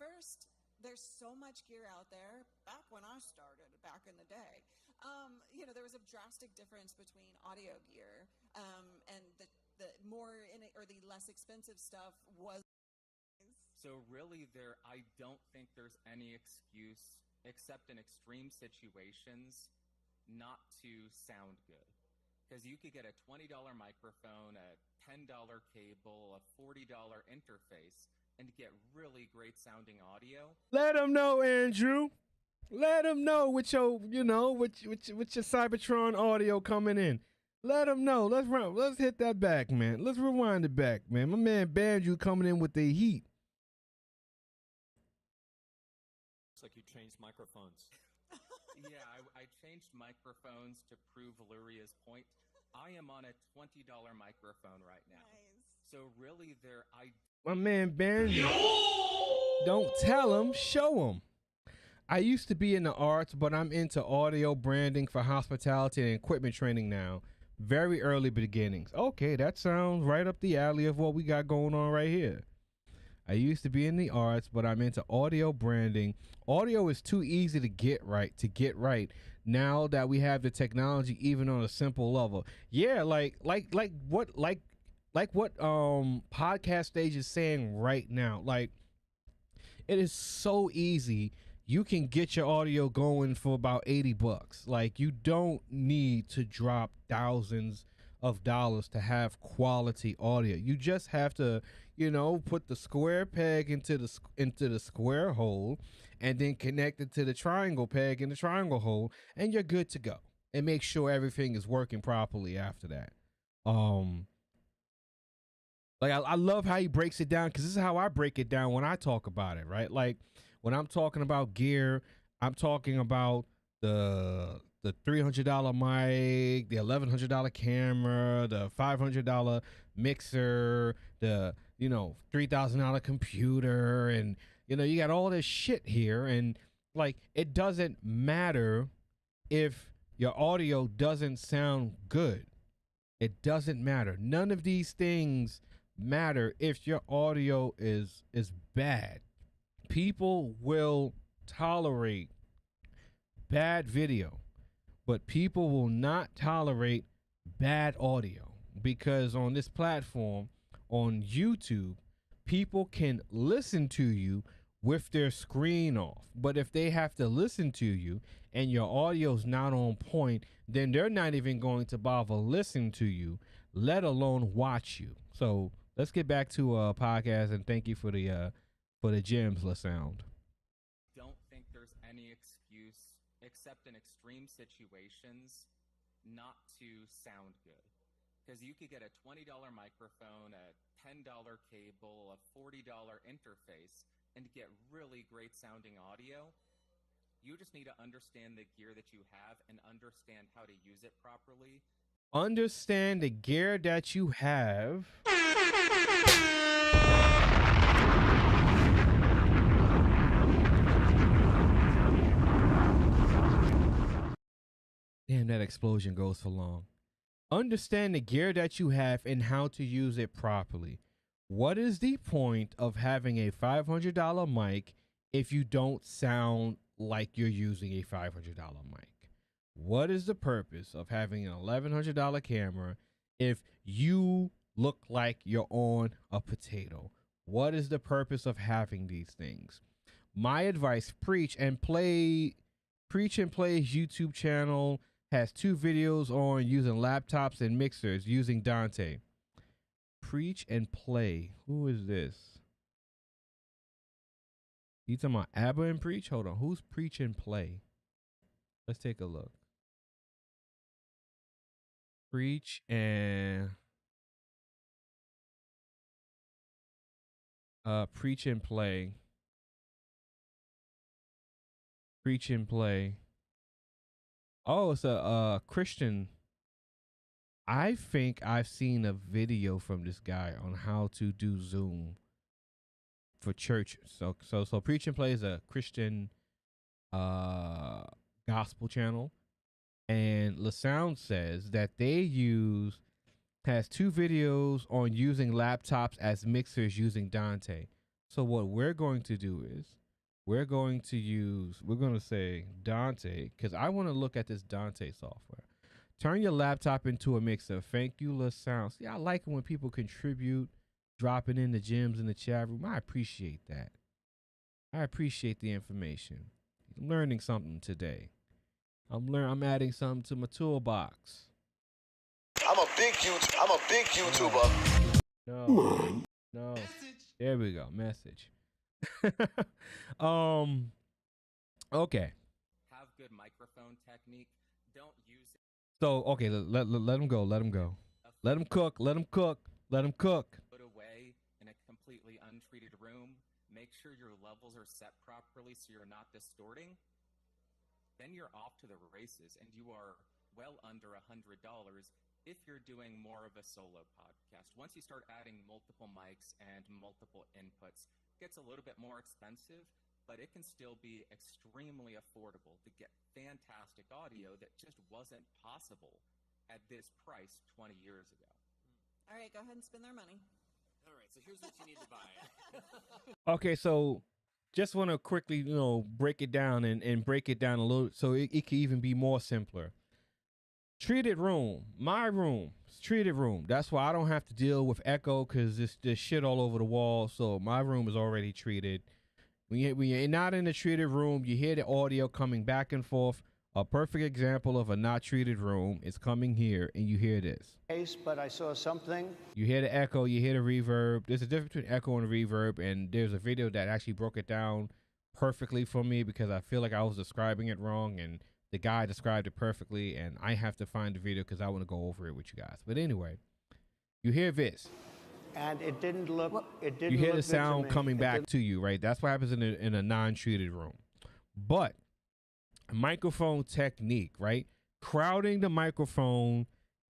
first, there's so much gear out there. Back when I started, back in the day, you know, there was a drastic difference between audio gear and the more or the less expensive stuff was. So really, I don't think there's any excuse, except in extreme situations, not to sound good. Because you could get a $20 microphone, a $10 cable, a $40 interface, and get really great sounding audio. Let them know, Andrew. Let them know with your, you know, with your Cybertron audio coming in. Let them know. Let's hit that back, man. Let's rewind it back, man. My man Banjo coming in with the heat. Looks like you changed microphones. Yeah, I changed microphones to prove Luria's point. I am on a $20 microphone right now. Nice. So really, my man Banjo. Don't tell him, show him. I used to be in the arts, but I'm into audio branding for hospitality and equipment training now. Very early beginnings. Okay, that sounds right up the alley of what we got going on right here. I used to be in the arts, but I'm into audio branding. Audio is too easy to get right. Now that we have the technology, even on a simple level. Yeah, like what podcast stage is saying right now. Like, it is so easy. You can get your audio going for about $80. Like, you don't need to drop thousands of dollars to have quality audio. You just have to, you know, put the square peg into the square hole, and then connect it to the triangle peg in the triangle hole, and you're good to go. And make sure everything is working properly after that. Like, I love how he breaks it down, because this is how I break it down when I talk about it, right? Like, when I'm talking about gear, I'm talking about the $300 mic, the $1,100 camera, the $500 mixer, the, you know, $3,000 computer, and, you know, you got all this shit here, and like, it doesn't matter if your audio doesn't sound good. It doesn't matter. None of these things matter if your audio is bad. People will tolerate bad video, but people will not tolerate bad audio, because on this platform, on YouTube, people can listen to you with their screen off. But if they have to listen to you and your audio's not on point, then they're not even going to bother listening to you, let alone watch you. So let's get back to a podcast, and thank you for the gems, LaSound. Don't think there's any excuse, except in extreme situations, not to sound good. Because you could get a $20 microphone, a $10 cable, a $40 interface, and get really great sounding audio. You just need to understand the gear that you have and understand how to use it properly. Understand the gear that you have. Damn, that explosion goes for long. Understand the gear that you have and how to use it properly. What is the point of having a $500 mic if you don't sound like you're using a $500 mic? What is the purpose of having an $1,100 camera if you look like you're on a potato? What is the purpose of having these things? My advice, Preach and Play's YouTube channel has 2 videos on using laptops and mixers using Dante. Preach and Play. Who is this? You talking about Abba and Preach? Hold on. Who's Preach and Play? Let's take a look. Preach and Preach and Play. Preach and Play. Oh, it's a Christian. I think I've seen a video from this guy on how to do Zoom for church. So Preach and Play is a Christian gospel channel, and LaSound says that has 2 videos on using laptops as mixers using Dante. So what we're going to do is we're going to say Dante, because I want to look at this Dante software. Turn your laptop into a mixer. Thank you, LaSound. See, I like it when people contribute, dropping in the gems in the chat room. I appreciate that. I appreciate the information. I'm learning something today. I'm adding something to my toolbox. I'm a big YouTuber. No. No. There we go. Message. Okay. Have good microphone technique. Don't use it. So, okay, let him go. Let him go. Let him cook. Let him cook. Let him cook. Put away in a completely untreated room. Make sure your levels are set properly so you're not distorting. Then you're off to the races, and you are well under $100 if you're doing more of a solo podcast. Once you start adding multiple mics and multiple inputs, it gets a little bit more expensive, but it can still be extremely affordable to get fantastic audio that just wasn't possible at this price 20 years ago. All right, go ahead and spend their money. All right, so here's what you need to buy. Okay, so just want to quickly, break it down and break it down a little so it can even be more simpler. Treated room. My room. It's treated room. That's why I don't have to deal with echo because there's shit all over the wall. So my room is already treated. When you're not in the treated room, you hear the audio coming back and forth. A perfect example of a not treated room is coming here, and you hear this. But I saw something. You hear the echo, you hear the reverb. There's a difference between echo and reverb, and there's a video that actually broke it down perfectly for me because I feel like I was describing it wrong, and the guy described it perfectly, and I have to find the video because I want to go over it with you guys. But anyway, you hear this. And it didn't look. It didn't. You hear look the sound good to me. coming back to you, right? That's what happens in a non-treated room. But microphone technique, right? Crowding the microphone,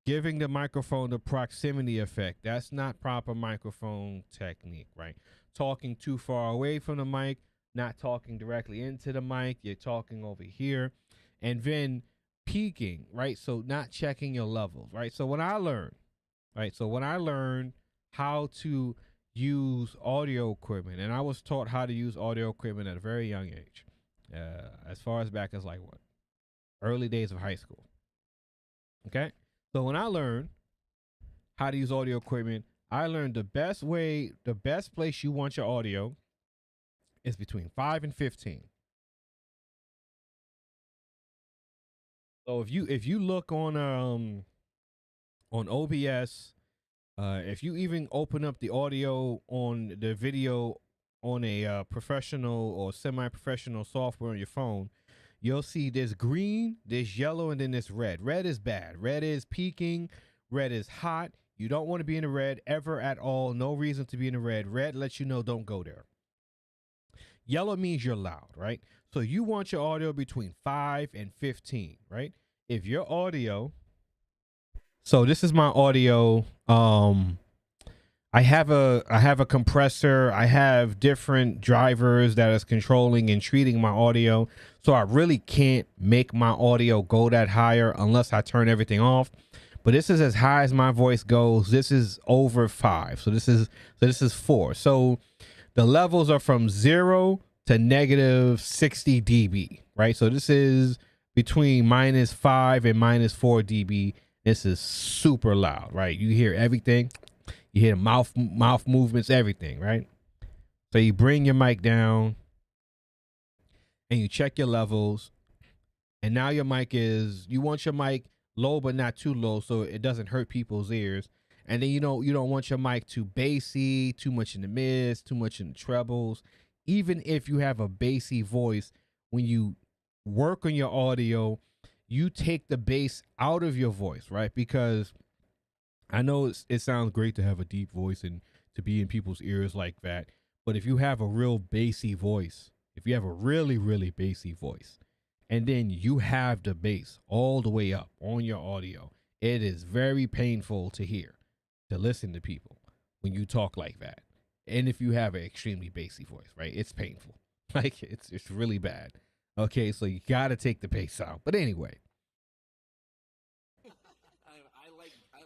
giving the microphone the proximity effect. That's not proper microphone technique, right? Talking too far away from the mic, not talking directly into the mic. You're talking over here, and then peaking, right? So not checking your levels, right? So when I learned how to use audio equipment, and I was taught how to use audio equipment at a very young age, as far as back as early days of high school. Okay, so when I learned how to use audio equipment, I learned the best place you want your audio is between 5 and 15. So if you look on OBS, if you even open up the audio on the video on a professional or semi-professional software on your phone, you'll see there's green, there's yellow, and then there's red. Red is bad. Red is peaking. Red is hot. You don't want to be in the red ever at all. No reason to be in the red. Red lets you know don't go there. Yellow means you're loud, right? So you want your audio between 5 and 15, right? If your audio... So this is my audio. I have a compressor. I have different drivers that is controlling and treating my audio. So I really can't make my audio go that higher unless I turn everything off. but this is as high as my voice goes. This is over 5. So this is 4. So the levels are from 0 to negative 60 dB, right? So this is between -5 and -4 dB. This is super loud, right? You hear everything. You hear mouth movements, everything, right? So you bring your mic down and you check your levels. And now your mic you want your mic low but not too low so it doesn't hurt people's ears. And then you don't want your mic too bassy, too much in the mids, too much in the trebles. Even if you have a bassy voice, when you work on your audio, you take the bass out of your voice, right? Because I know it sounds great to have a deep voice and to be in people's ears like that. But if you have a real bassy voice, if you have a really, really bassy voice, and then you have the bass all the way up on your audio, it is very painful to hear, to listen to people when you talk like that. And if you have an extremely bassy voice, right? It's painful. Like it's really bad. Okay, so you got to take the bass out. But anyway. I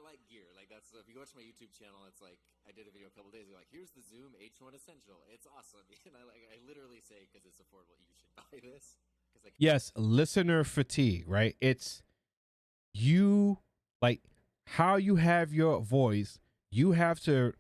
like gear. Like that's if you go to my YouTube channel, it's like I did a video a couple days ago. Like here's the Zoom H1 Essential. It's awesome. And I literally say because it's affordable, you should buy this. Yes, listener fatigue, right? It's you, like how you have your voice. You have to,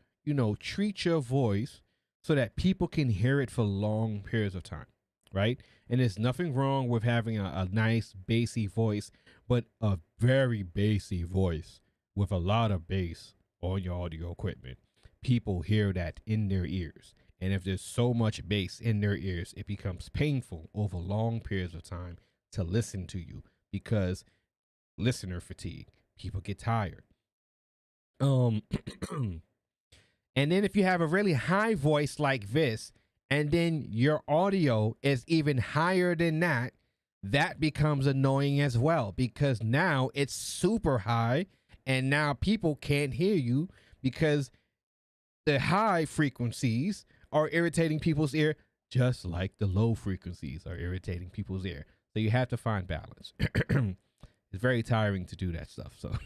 treat your voice so that people can hear it for long periods of time, right? And there's nothing wrong with having a nice bassy voice, but a very bassy voice with a lot of bass on your audio equipment. People hear that in their ears. And if there's so much bass in their ears, it becomes painful over long periods of time to listen to you because listener fatigue. People get tired. And then if you have a really high voice like this, and then your audio is even higher than that, that becomes annoying as well because now it's super high and now people can't hear you because the high frequencies are irritating people's ear just like the low frequencies are irritating people's ear. So you have to find balance. It's very tiring to do that stuff. So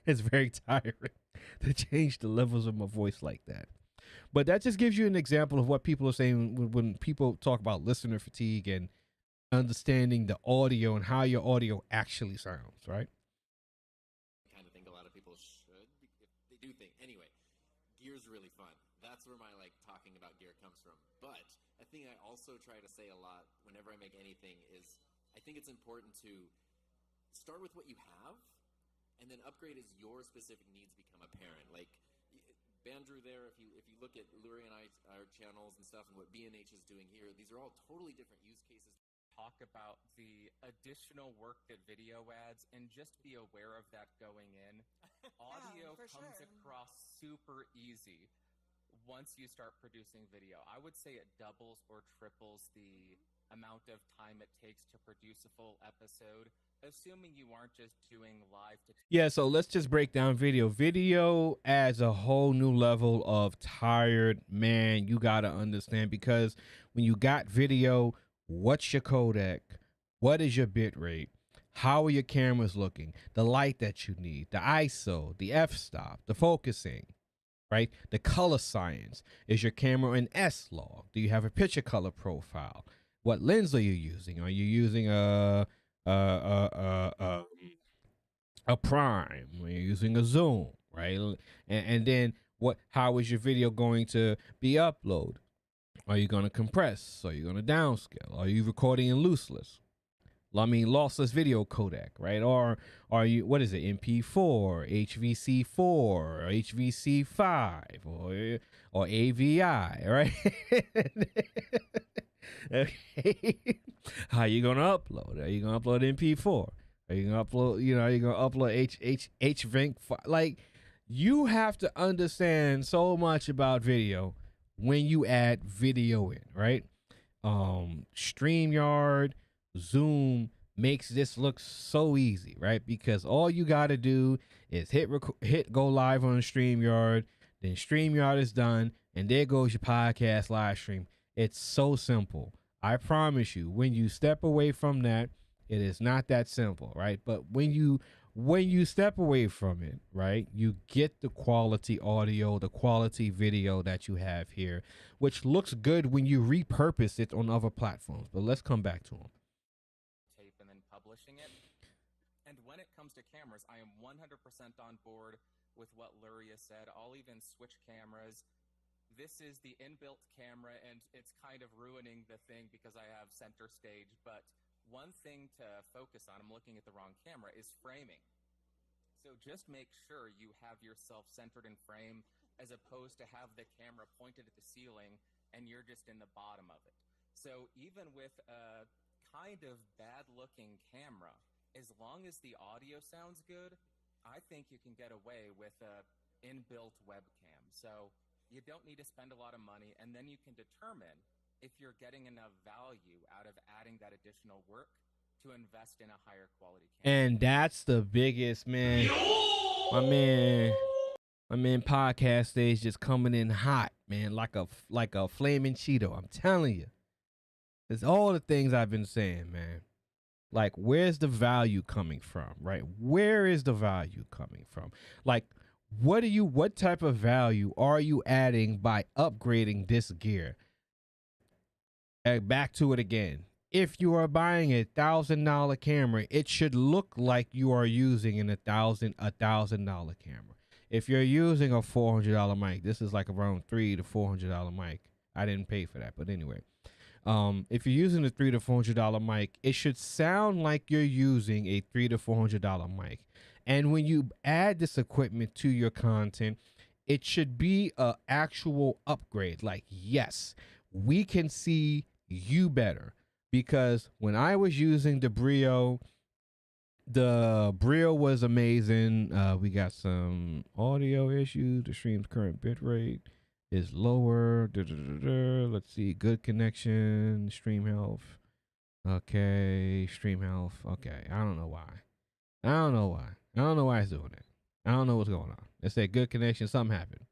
it's very tiring to change the levels of my voice like that. But that just gives you an example of what people are saying when people talk about listener fatigue and understanding the audio and how your audio actually sounds, right? I kind of think a lot of people should. They do think. Anyway, gear's really fun. That's where my talking about gear comes from. But a thing I also try to say a lot whenever I make anything is I think it's important to start with what you have and then upgrade as your specific needs become apparent. Like Bandrew there, if you look at Lurie and our channels and stuff and what B&H is doing here, these are all totally different use cases. Talk about the additional work that video adds and just be aware of that going in. Audio comes across super easy once you start producing video. I would say it doubles or triples the amount of time it takes to produce a full episode, assuming you aren't just doing live to Yeah, so let's just break down video. Video adds a whole new level of tired, man. You got to understand because when you got video, what's your codec? What is your bit rate? How are your cameras looking? The light that you need, the ISO, the f-stop, the focusing, right? The color science. Is your camera an S-log? Do you have a picture color profile? What lens are you using? Are you using a prime? Are you using a zoom, right? And then how is your video going to be uploaded? Are you going to compress? Are you going to downscale? Are you recording in lossless video codec, right? Or are you, what is it, MP4, HVC4, or HVC5, or AVI, right? Okay. How you going to upload? Are you going to upload MP4? Are you going to upload, are you going to upload HVinc? Like, you have to understand so much about video when you add video in, right? StreamYard, Zoom makes this look so easy, right? Because all you got to do is hit go live on StreamYard, then StreamYard is done, and there goes your podcast live stream. It's so simple. I promise you, when you step away from that It is not that simple, right? But when you step away from it, right, you get the quality audio, the quality video that you have here, which looks good when you repurpose it on other platforms. But let's come back to them. Tape and then publishing it. And when it comes to cameras, I am 100% on board with what Luria said. I'll even switch cameras. This is the inbuilt camera, and it's kind of ruining the thing because I have center stage, but one thing to focus on, I'm looking at the wrong camera, is framing. So just make sure you have yourself centered in frame as opposed to have the camera pointed at the ceiling and you're just in the bottom of it. So even with a kind of bad looking camera, as long as the audio sounds good, I think you can get away with a inbuilt webcam. So you don't need to spend a lot of money, and then you can determine if you're getting enough value out of adding that additional work to invest in a higher quality camera. And that's the biggest, man. My man podcast stage just coming in hot, man, like a flaming Cheeto. I'm telling you. It's all the things I've been saying, man. Like, where's the value coming from, right? Where is the value coming from? Like, what type of value are you adding by upgrading this gear? Back to it again. If you are buying a $1,000 camera, it should look like you are using a $1,000 camera. If you're using a $400 mic, this is like around $300 to $400 mic. I didn't pay for that, but anyway. If you're using a $300 to $400 mic, it should sound like you're using a $300 to $400 mic. And when you add this equipment to your content, it should be an actual upgrade. Like, yes, we can see you better. Because when I was using the Brio was amazing. We got some audio issues. The stream's current bitrate is lower. Let's see. Good connection. Stream health. Okay. Stream health. Okay. I don't know why. I don't know why it's doing it. I don't know what's going on. It said good connection. Something happened.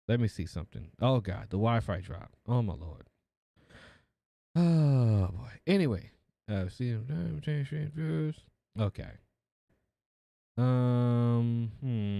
Let me see something. Oh, God. The Wi-Fi dropped. Oh, my Lord. Oh, boy. Anyway. See them. Okay.